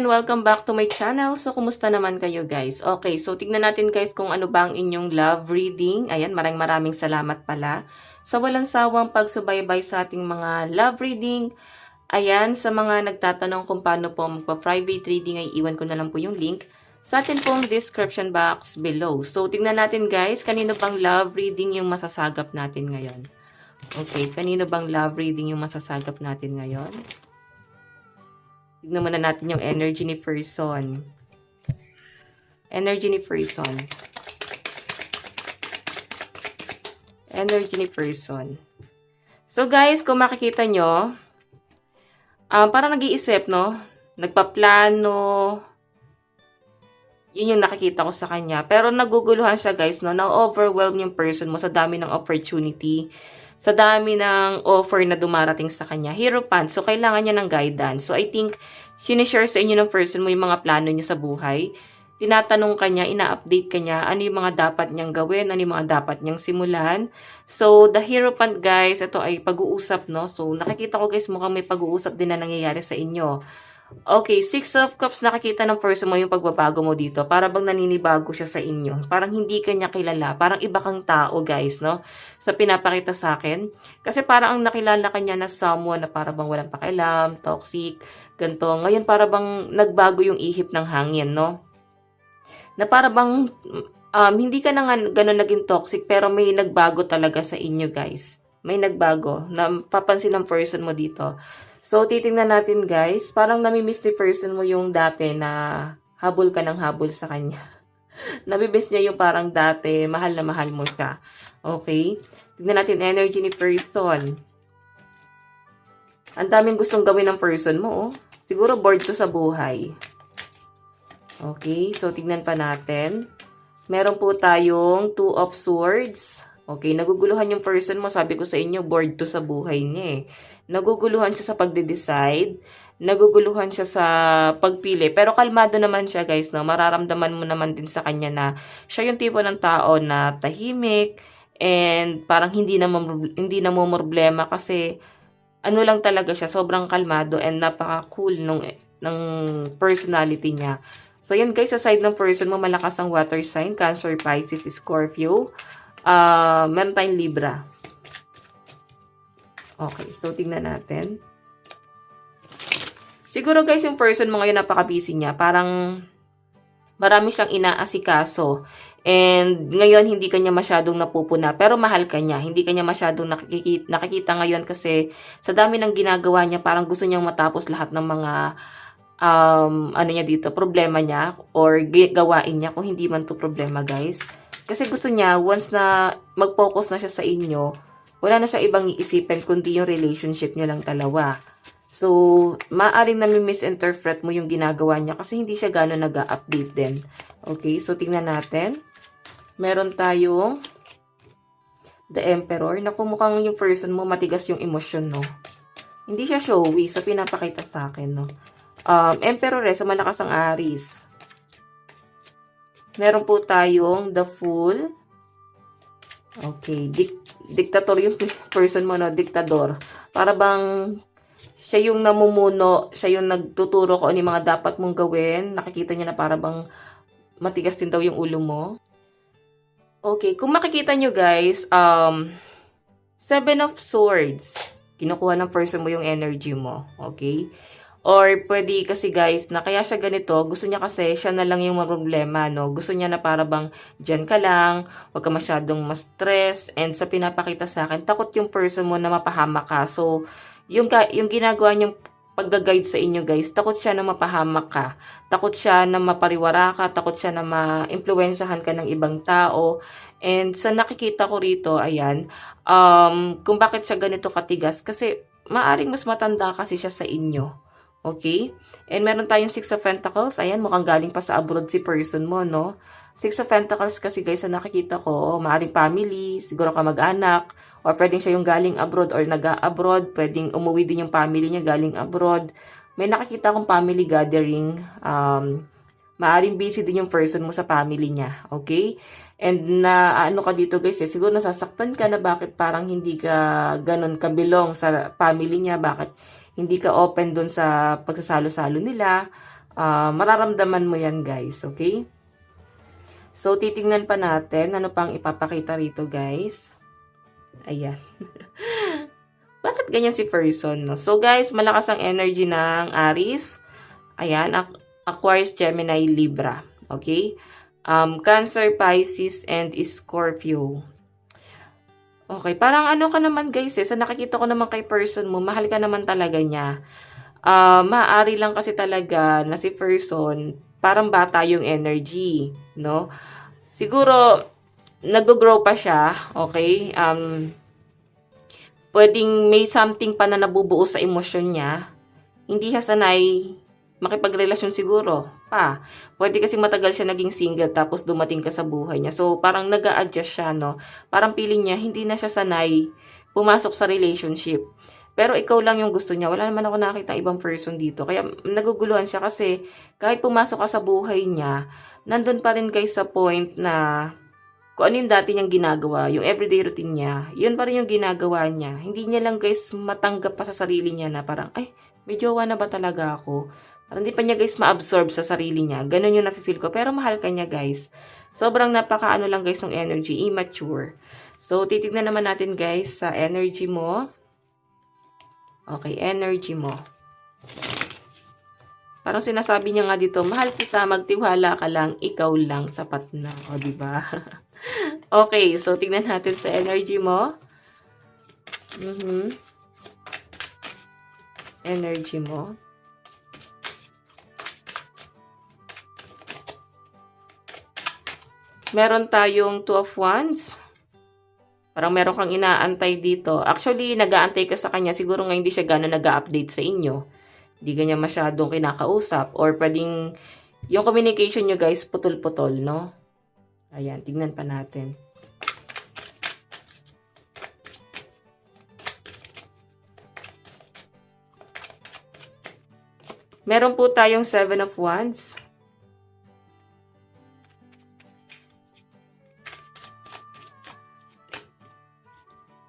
and welcome back to my channel. So, kumusta naman kayo guys? Okay, so tignan natin guys kung ano ba ang inyong love reading. Ayan, maraming salamat pala sa walang sawang pagsubaybay sa ating mga love reading. Ayan, sa mga nagtatanong kung paano po magpa-private reading ay iwan ko na lang po yung link sa atin pong description box below. So, tignan natin guys, kanino bang love reading yung masasagap natin ngayon? Okay, kanino bang love reading yung masasagap natin ngayon? Tignan muna natin yung energy ni person. Energy ni person. Energy ni person. So guys, kung makikita nyo, parang nag-iisip, no? Nagpaplano. Yun yung nakikita ko sa kanya. Pero naguguluhan siya guys, no? Na-overwhelm yung person mo sa dami ng opportunity. Sa dami ng offer na dumarating sa kanya. Hierophant. So, kailangan niya ng guidance. So, I think, sinishare sa inyo ng person mo yung mga plano niya sa buhay. Tinatanong ka niya, ina-update ka niya, ano yung mga dapat niyang gawin, ano yung mga dapat niyang simulan. So, the Hierophant, guys, ito ay pag-uusap, no? So, nakikita ko, guys, mukhang may pag-uusap din na nangyayari sa inyo. Okay, Six of Cups, nakikita ng person mo yung pagbabago mo dito. Para bang naninibago siya sa inyo. Parang hindi ka niya kilala. Parang iba kang tao, guys, no? Sa pinapakita sa akin. Kasi parang ang nakilala ka niya na someone na para bang walang pakialam, toxic, ganito. Ngayon para bang nagbago yung ihip ng hangin, no? Na para bang hindi ka na nga ganun naging toxic, pero may nagbago talaga sa inyo, guys. May nagbago. Napapansin ng person mo dito. So, titingnan natin guys, parang namimiss ni person mo yung dati na habol ka ng habol sa kanya. Namimiss niya yung parang dati, mahal na mahal mo siya. Okay? Tignan natin energy ni person. Ang daming gustong gawin ng person mo, oh. Siguro bored to sa buhay. Okay, so tignan pa natin. Meron po tayong Two of Swords. Okay, naguguluhan yung person mo. Sabi ko sa inyo, bored to sa buhay niya eh. Naguguluhan siya sa pagde-decide. Naguguluhan siya sa pagpili. Pero kalmado naman siya guys. No? Mararamdaman mo naman din sa kanya na siya yung tipo ng tao na tahimik. And parang hindi na mo problema kasi ano lang talaga siya. Sobrang kalmado and napaka-cool ng personality niya. So yan guys, sa side ng person mo, malakas ang water sign. Cancer, Pisces, Scorpio. Meron tayong Libra. Okay, so tingnan natin. Siguro guys, yung person mo ngayon napaka-busy niya. Parang marami siyang inaasikaso. And ngayon, hindi kanya masyadong napupuna. Pero mahal ka niya. Hindi kanya masyadong nakikita ngayon kasi sa dami ng ginagawa niya, parang gusto niyang matapos lahat ng mga ano niya dito, problema niya or gawain niya kung hindi man to problema guys. Kasi gusto niya, once na mag-focus na siya sa inyo, wala na siya ibang iisipin kundi yung relationship niyo lang dalawa. So, maaaring nami-misinterpret mo yung ginagawa niya kasi hindi siya gano'n nag-update din. Okay, so tingnan natin. Meron tayong The Emperor. Naku, mukhang yung person mo matigas yung emosyon, no? Hindi siya showy, so pinapakita sa akin, no? Emperor, so malakas ang Aries. Meron po tayong The Fool. Okay, diktator yung person mo, no? Diktador. Para bang siya yung namumuno, siya yung nagtuturo kung ano yung mga dapat mong gawin. Nakikita niya na para bang matigas din daw yung ulo mo. Okay, kung makikita nyo guys, Seven of Swords. Kinukuha ng person mo yung energy mo. Okay? Or pwede kasi guys, na kaya siya ganito, gusto niya kasi siya na lang yung problema, no? Gusto niya na para bang dyan ka lang, huwag ka masyadong ma-stress, and sa pinapakita sa akin, takot yung person mo na mapahamak ka. So, yung ginagawa niyong pag-guide sa inyo guys, takot siya na mapahamak ka. Takot siya na mapariwara ka, takot siya na ma-impluwensyahan ka ng ibang tao. And sa nakikita ko rito, ayan, kung bakit siya ganito katigas, kasi maaring mas matanda kasi siya sa inyo. Okay? And meron tayong Six of Pentacles. Ayan, mukhang galing pa sa abroad si person mo, no? Six of Pentacles kasi guys, sa nakikita ko, maaring family, siguro ka mag-anak, or pwedeng siya yung galing abroad or nag-abroad, pwedeng umuwi din yung family niya galing abroad. May nakikita akong family gathering. Maaring busy din yung person mo sa family niya. Okay? And na ano ka dito guys, siguro nasasaktan ka na bakit parang hindi ka ganun kabilong sa family niya, bakit hindi ka open dun sa pagsasalo-salo nila. mararamdaman mo yan guys, okay? So, titingnan pa natin ano pang ipapakita rito guys. Ayan. Bakit ganyan si person, no? So, guys, malakas ang energy ng Aries. Ayan, Aquarius, Gemini, Libra. Okay? Cancer, Pisces, and Scorpio. Okay, parang ano ka naman guys sa nakikita ko naman kay person mo, mahal ka naman talaga niya. Maaari lang kasi talaga na si person, parang bata yung energy, no? Siguro, nag-grow pa siya, okay? Pwedeng may something pa na nabubuo sa emosyon niya. Hindi siya sanay makipagrelasyon siguro pa. Pwede kasi matagal siya naging single tapos dumating ka sa buhay niya. So, parang nag-a-adjust siya, no? Parang feeling niya, hindi na siya sanay pumasok sa relationship. Pero ikaw lang yung gusto niya. Wala naman ako nakita ibang person dito. Kaya naguguluhan siya kasi kahit pumasok ka sa buhay niya, nandun pa rin guys sa point na kung ano yung dati niyang ginagawa, yung everyday routine niya, yun pa rin yung ginagawa niya. Hindi niya lang guys matanggap pa sa sarili niya na parang, ay, may jowa na ba talaga ako? Parang hindi pa niya guys ma-absorb sa sarili niya. Ganun yung nafe-feel ko. Pero mahal ka niya guys. Sobrang napaka-ano lang guys ng energy, immature. So, titignan naman natin guys sa energy mo. Okay, energy mo. Parang sinasabi niya nga dito, mahal kita, magtiwala ka lang, ikaw lang, sapat na. O, diba? Okay, so tignan natin sa energy mo. Energy mo. Meron tayong Two of Wands. Parang meron kang inaantay dito. Actually, nag-aantay ka sa kanya. Siguro nga hindi siya gano'n nag-update sa inyo. Hindi ganyan masyadong kinakausap. Or pwedeng, yung communication nyo guys, putol-putol, no? Ayan, tignan pa natin. Meron po tayong Seven of Wands.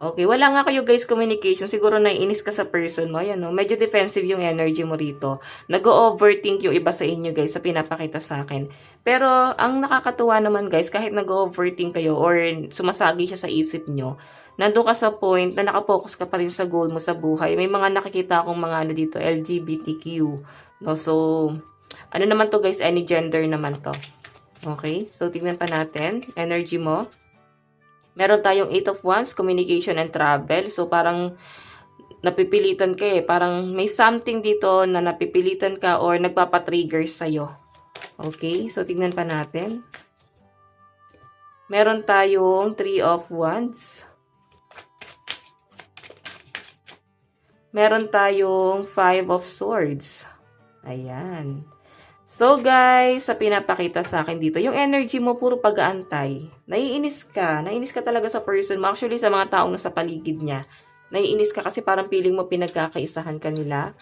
Okay, wala nga kayo guys communication. Siguro naiinis ka sa person mo. Ayan, no? Medyo defensive yung energy mo rito. Nag-o-overthink yung iba sa inyo guys sa pinapakita sa akin. Pero, ang nakakatuwa naman guys, kahit nag-o-overthink kayo or sumasagi siya sa isip nyo, nandun ka sa point na nakapokus ka pa rin sa goal mo sa buhay. May mga nakikita akong mga ano dito, LGBTQ. No? So, ano naman to guys, any gender naman to. Okay, so tignan pa natin. Energy mo. Meron tayong 8 of Wands, communication and travel. So, parang napipilitan ka eh. Parang may something dito na napipilitan ka or nagpapatrigger sa'yo. Okay? So, tignan pa natin. Meron tayong 3 of Wands. Meron tayong 5 of Swords. Ayan. So guys, sa pinapakita sa akin dito, yung energy mo puro pag-aantay. Naiinis ka talaga sa person mo. Actually, sa mga taong nasa paligid niya. Naiinis ka kasi parang feeling mo pinagkakaisahan ka nila.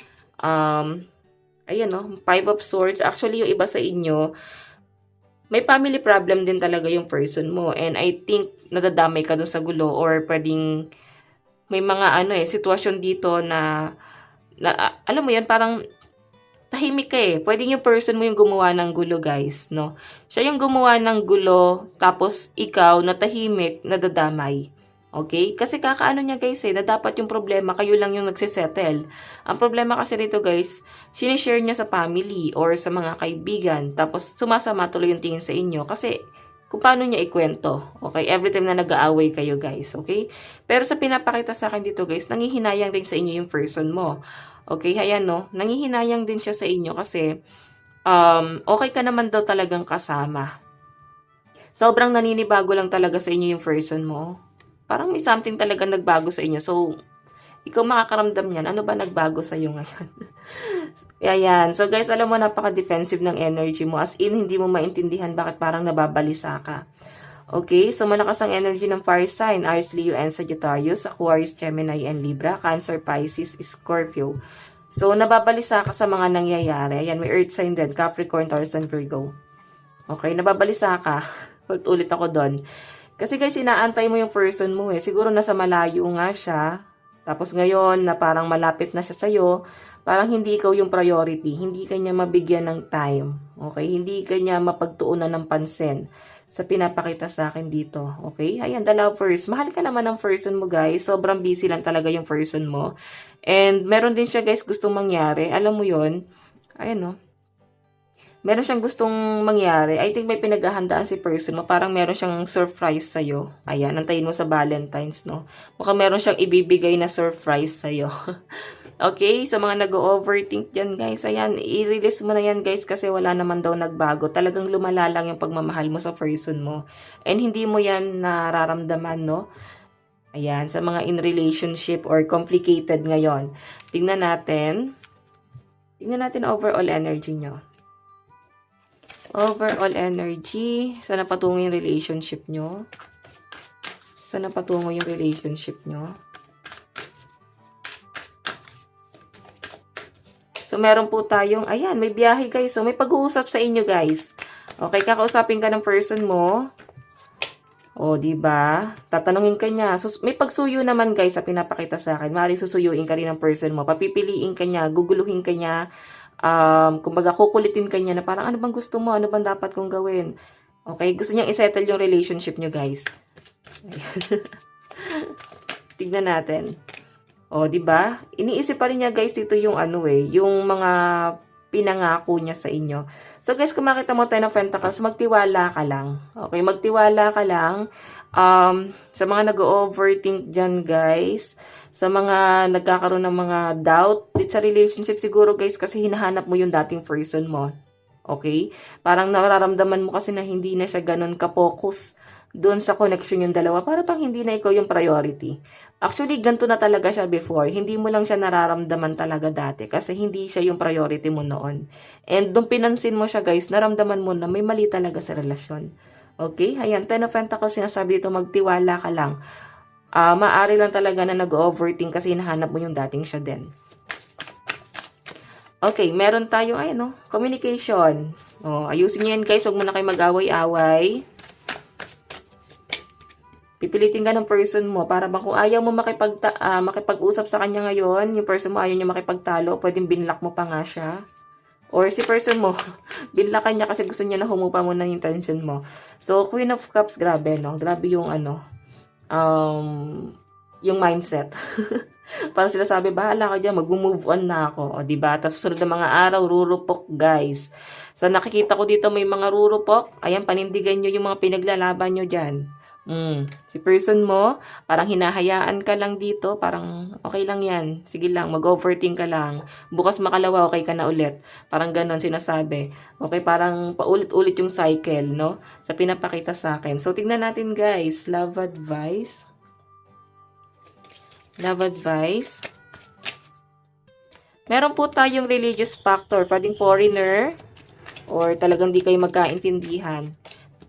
Ayan no, 5 of Swords. Actually, yung iba sa inyo, may family problem din talaga yung person mo. And I think nadadamay ka dun sa gulo or pwedeng may mga sitwasyon dito na alam mo yan, parang tahimik ka eh. Pwede yung person mo yung gumawa ng gulo, guys, no? Siya yung gumawa ng gulo, tapos ikaw, na tahimik, nadadamay. Okay? Kasi kakaano niya, guys, na dapat yung problema, kayo lang yung nagsisettle. Ang problema kasi rito, guys, sinishare niya sa family or sa mga kaibigan, tapos sumasama tuloy yung tingin sa inyo. Kasi, kung paano niya ikwento. Okay? Every time na nag-aaway kayo, guys. Okay? Pero sa pinapakita sa akin dito, guys, nangihinayang din sa inyo yung person mo. Okay, ayan no, nangihinayang din siya sa inyo kasi okay ka naman daw talagang kasama. Sobrang naninibago lang talaga sa inyo yung person mo. Parang may something talaga nagbago sa inyo. So, ikaw makakaramdam niyan. Ano ba nagbago sa iyo ngayon? Ayan. So guys, alam mo, napaka-defensive ng energy mo. As in, hindi mo maintindihan bakit parang nababalisa ka. Okay, so malakas ang energy ng fire sign, Aries, Leo, and Sagittarius, Aquarius, Gemini, and Libra, Cancer, Pisces, Scorpio. So, nababalisa ka sa mga nangyayari. Ayan, may earth sign din, Capricorn, Taurus, and Virgo. Okay, nababalisa ka. Ulit ako doon. Kasi guys, inaantay mo yung person mo eh. Siguro nasa malayo nga siya. Tapos ngayon, na parang malapit na siya sa'yo, parang hindi ikaw yung priority. Hindi ka niya mabigyan ng time. Okay? Hindi ka niya mapagtuunan ng pansin sa pinapakita sa akin dito. Okay? Ayan, the lovers. Mahal ka naman ng person mo, guys. Sobrang busy lang talaga yung person mo. And meron din siya, guys, gustong mangyari. Alam mo yon. Ayan, no? Meron siyang gustong mangyari. I think may pinaghahandaan si person mo. Parang meron siyang surprise sa'yo. Ayan, antayin mo sa Valentine's, no? Mukhang meron siyang ibibigay na surprise sa'yo. Okay, sa mga nag-overthink dyan, guys, ayan, i-release mo na yan, guys, kasi wala naman daw nagbago. Talagang lumala lang yung pagmamahal mo sa person mo. And hindi mo yan nararamdaman, no? Ayan, sa mga in relationship or complicated ngayon. Tingnan natin overall energy nyo. Overall energy. Saan patungo yung relationship nyo? Saan patungo yung relationship nyo? So, meron po tayong, ayan, may biyahe guys. So, may pag-uusap sa inyo guys. Okay, kakausapin ka ng person mo. O, diba? Tatanungin ka niya. So, may pagsuyo naman guys sa pinapakita sa akin. Maaaring susuyuin ka rin ng person mo. Papipiliin ka niya, guguluhin ka niya. Kumbaga, kukulitin ka niya na parang, ano bang gusto mo? Ano bang dapat kong gawin? Okay, gusto niyang isettle yung relationship niyo guys. Tignan natin. O, di ba? Iniisip pa rin niya guys dito yung yung mga pinangako niya sa inyo. So guys, kung makita mo tayo ng Pentacles, magtiwala ka lang. Okay, magtiwala ka lang. Sa mga nag-overthink dyan guys, sa mga nagkakaroon ng mga doubt sa relationship siguro guys, kasi hinahanap mo yung dating person mo. Okay? Parang nararamdaman mo kasi na hindi na siya ganun ka-focus doon sa connection yung dalawa. Para bang hindi na ikaw yung priority. Actually, ganito na talaga siya before. Hindi mo lang siya nararamdaman talaga dati kasi hindi siya yung priority mo noon. And doon pinansin mo siya guys, naramdaman mo na may mali talaga sa relasyon. Okay? Ayan, Ten of Pentacles sinasabi dito, magtiwala ka lang. Maari lang talaga na nag-overthink kasi hinahanap mo yung dating siya din. Okay, meron tayong, communication. Ayusin niyo yan guys, huwag mo na kayo mag-away-away. Pipilitin ka ng person mo para bang kung ayaw mo makipag-usap sa kanya ngayon, yung person mo ayaw niya makipagtalo, pwedeng binlock mo pa nga siya. Or si person mo, binlockan niya kasi gusto niya na humupa mo ng intention mo. So, Queen of Cups, grabe, no? Grabe yung yung mindset. Parang sila sabi, bahala ka dyan, mag-move on na ako. O, diba? Tapos susunod na mga araw, rurupok, guys. So, nakikita ko dito may mga rurupok. Ayan, panindigan nyo yung mga pinaglalaban nyo dyan. Si person mo, parang hinahayaan ka lang dito, parang okay lang yan, sige lang, mag-overthink ka lang, bukas makalawa, okay ka na ulit, parang ganon sinasabi. Okay, parang paulit-ulit yung cycle, no, sa pinapakita sa akin. So, tignan natin guys, love advice. Love advice. Meron po tayong religious factor, pwedeng foreigner, or talagang di kayo magkaintindihan.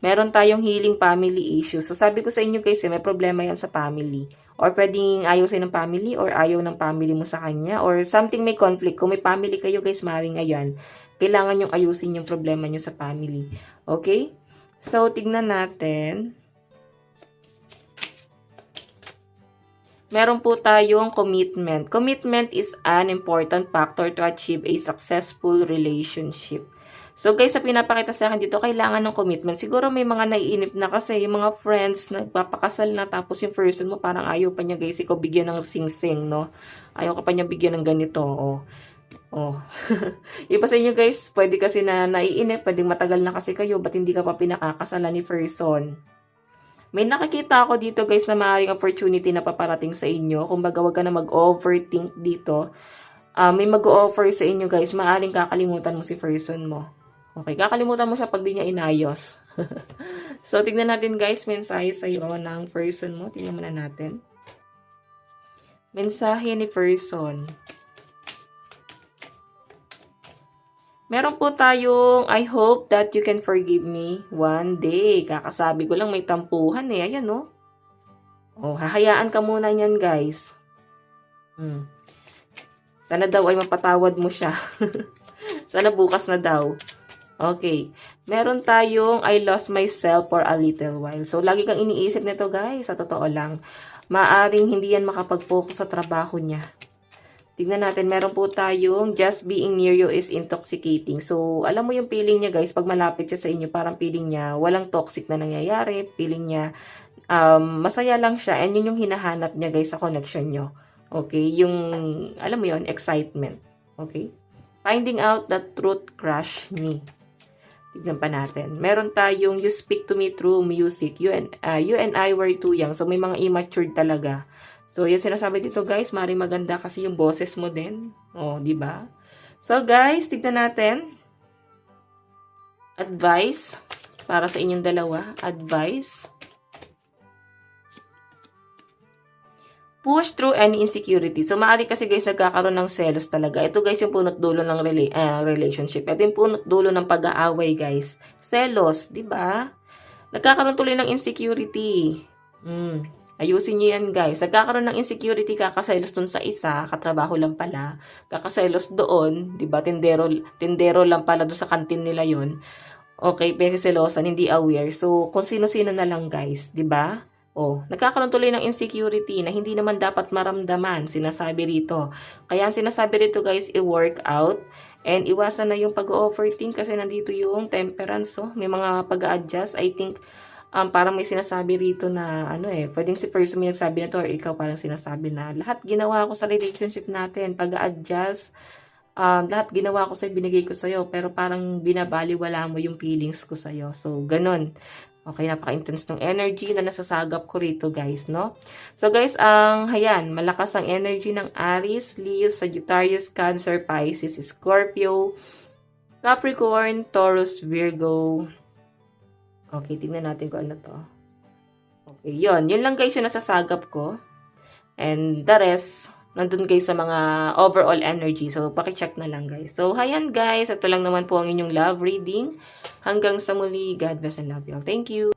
Meron tayong healing family issues. So, sabi ko sa inyo guys, may problema yan sa family. Or pwedeng ayaw sa'yo ng family, or ayaw ng family mo sa kanya, or something may conflict. Kung may family kayo guys, maaaring ayan. Kailangan yung ayusin yung problema nyo sa family. Okay? So, tignan natin. Meron po tayong commitment. Commitment is an important factor to achieve a successful relationship. So guys, sa pinapakita sa akin dito, kailangan ng commitment. Siguro may mga naiinip na kasi yung mga friends nagpapakasal na tapos yung person mo parang ayaw pa niya guys, ikaw bigyan ng sing-sing, no? Ayaw ka pa niya bigyan ng ganito, Iba sa inyo guys, pwede kasi na naiinip, pwedeng matagal na kasi kayo, ba't hindi ka pa pinakakasalan ni person? May nakikita ako dito guys na maaaring opportunity na paparating sa inyo. Kumbaga, wag ka na mag-overthink dito. May mag-offer sa inyo guys, maaaring kakalimutan mo si person mo. Okay, kakalimutan mo siya pag di niya inayos. So, tignan natin guys, mensahe sa'yo ng person mo. Tignan muna natin. Mensahe ni person. Meron po tayong, I hope that you can forgive me one day. Kakasabi ko lang may tampuhan eh. Ayan, no? Hahayaan ka muna niyan guys. Sana daw ay mapatawad mo siya. Sana bukas na daw. Okay. Meron tayong I lost myself for a little while. So, lagi kang iniisip nito guys. Sa totoo lang. Maaring hindi yan makapag-focus sa trabaho niya. Tignan natin, meron po tayong just being near you is intoxicating. So, alam mo yung feeling niya guys, pag malapit siya sa inyo, parang feeling niya walang toxic na nangyayari. Feeling niya masaya lang siya. And yun yung hinahanap niya guys sa connection nyo. Okay? Yung, alam mo yun, excitement. Okay? Finding out the truth crush me. Tignan pa natin. Meron tayong you speak to me through music. You and I were too young. So, may mga immature talaga. So, yung sinasabi dito guys, maring maganda kasi yung boses mo din. Oh, di ba? So, guys, tignan natin. Advice para sa inyong dalawa. Advice. Push through any insecurity. So, maaari kasi guys, nagkakaroon ng selos talaga. Ito guys, yung punot dulo ng relationship. Ito yung punot dulo ng pag-aaway guys. Selos, di ba? Nagkakaroon tuloy ng insecurity. Ayusin nyo yan guys. Nagkakaroon ng insecurity, kakaselos dun sa isa, katrabaho lang pala. Kakaselos doon, di ba? Tindero lang pala doon sa kantin nila yon. Okay, pero selosan, hindi aware. So, kung sino-sino na lang guys, di ba? Oh, nagkakaroon tuloy ng insecurity na hindi naman dapat maramdaman, sinasabi rito. Kaya ang sinasabi rito guys, i-work out and iwasan na yung pag-overthink kasi nandito yung temperance. So, may mga pag-a-adjust. I think, parang may sinasabi rito na, pwedeng si person may nagsabi na to or ikaw parang sinasabi na, lahat ginawa ko sa relationship natin, pag-a-adjust, lahat ginawa ko sa'yo, binigay ko sa'yo, pero parang binabaliwala mo yung feelings ko sa'yo. So, ganun. Okay, napaka-intense ng energy na nasasagap ko rito, guys, no? So, guys, malakas ang energy ng Aries, Leo, Sagittarius, Cancer, Pisces, Scorpio, Capricorn, Taurus, Virgo. Okay, tingnan natin kung ano to. Okay, yun. Yun lang guys yung nasasagap ko. And the rest, nandun guys sa mga overall energy. So, pakicheck na lang guys. So, hayan guys. Ito lang naman po ang inyong love reading. Hanggang sa muli. God bless and love you all. Thank you.